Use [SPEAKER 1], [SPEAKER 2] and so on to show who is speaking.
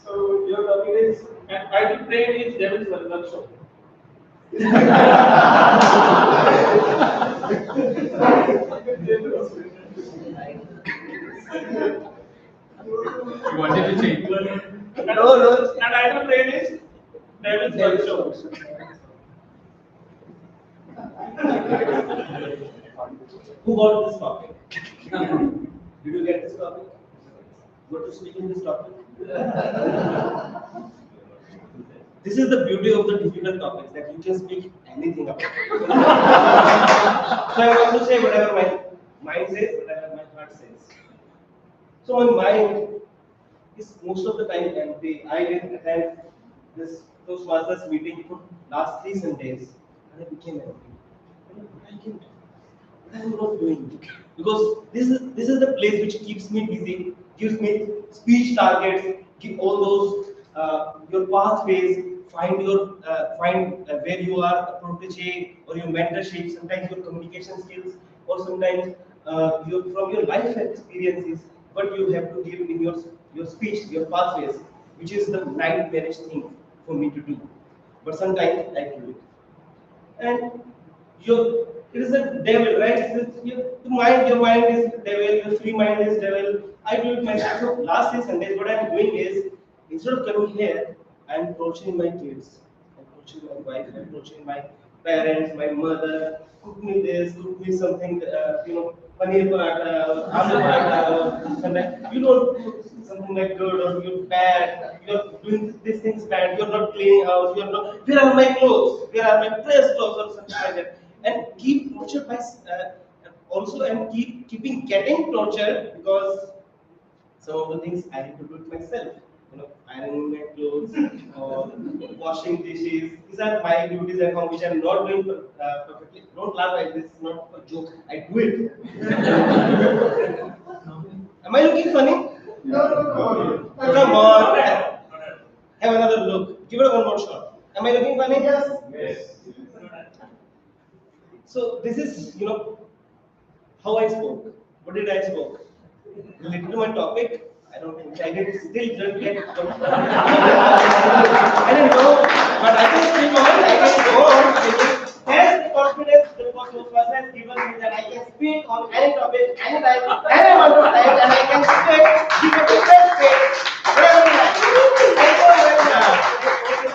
[SPEAKER 1] So your topic is, and I will play is Devil's Workshop.
[SPEAKER 2] You wanted to change.
[SPEAKER 1] No. And I will play is Devil's Workshop.
[SPEAKER 3] Who got this topic? Did you get this topic? What to speak in this topic? This is the beauty of the difficult topics, that you can speak anything about. So I want to say whatever my mind says, whatever my heart says. So my mind is most of the time empty. I didn't attend this Toastmasters meeting for last 3 Sundays, and I became empty. What I'm not doing, because this is the place which keeps me busy, gives me speech targets, give all those your pathways, find where you are a protege or your mentorship, sometimes your communication skills, or sometimes from your life experiences, what you have to give in your speech, your pathways, which is the nightmarish thing for me to do. But sometimes I do it. And it is the devil, right? Your mind is the devil, your free mind is devil. I do it myself. So last 6 Sundays, what I'm doing is, instead of coming here, I'm torturing my kids, I'm torturing my wife, I'm torturing my parents, my mother. Cook me this, cook me something, paneer paratha, aloo paratha, sometimes you don't cook something like good or you're bad, you're doing these things bad, you're not cleaning house, you're not, where are my clothes, where are my pressed clothes or something like that. And keep tortured by, also and keeping getting tortured because some of the things I have to do it myself. Ironing my clothes or washing dishes. These are my duties at home which I'm not doing perfectly. Don't laugh at this, it's not a joke. I do it. Am I looking funny?
[SPEAKER 1] No.
[SPEAKER 3] Come on. Have another look. Give it one more shot. Am I looking funny?
[SPEAKER 1] Yes.
[SPEAKER 3] So this is, how I spoke. What did I spoke? Related to my topic. I don't think I did still don't get. I don't know, but I can speak on. I can go on.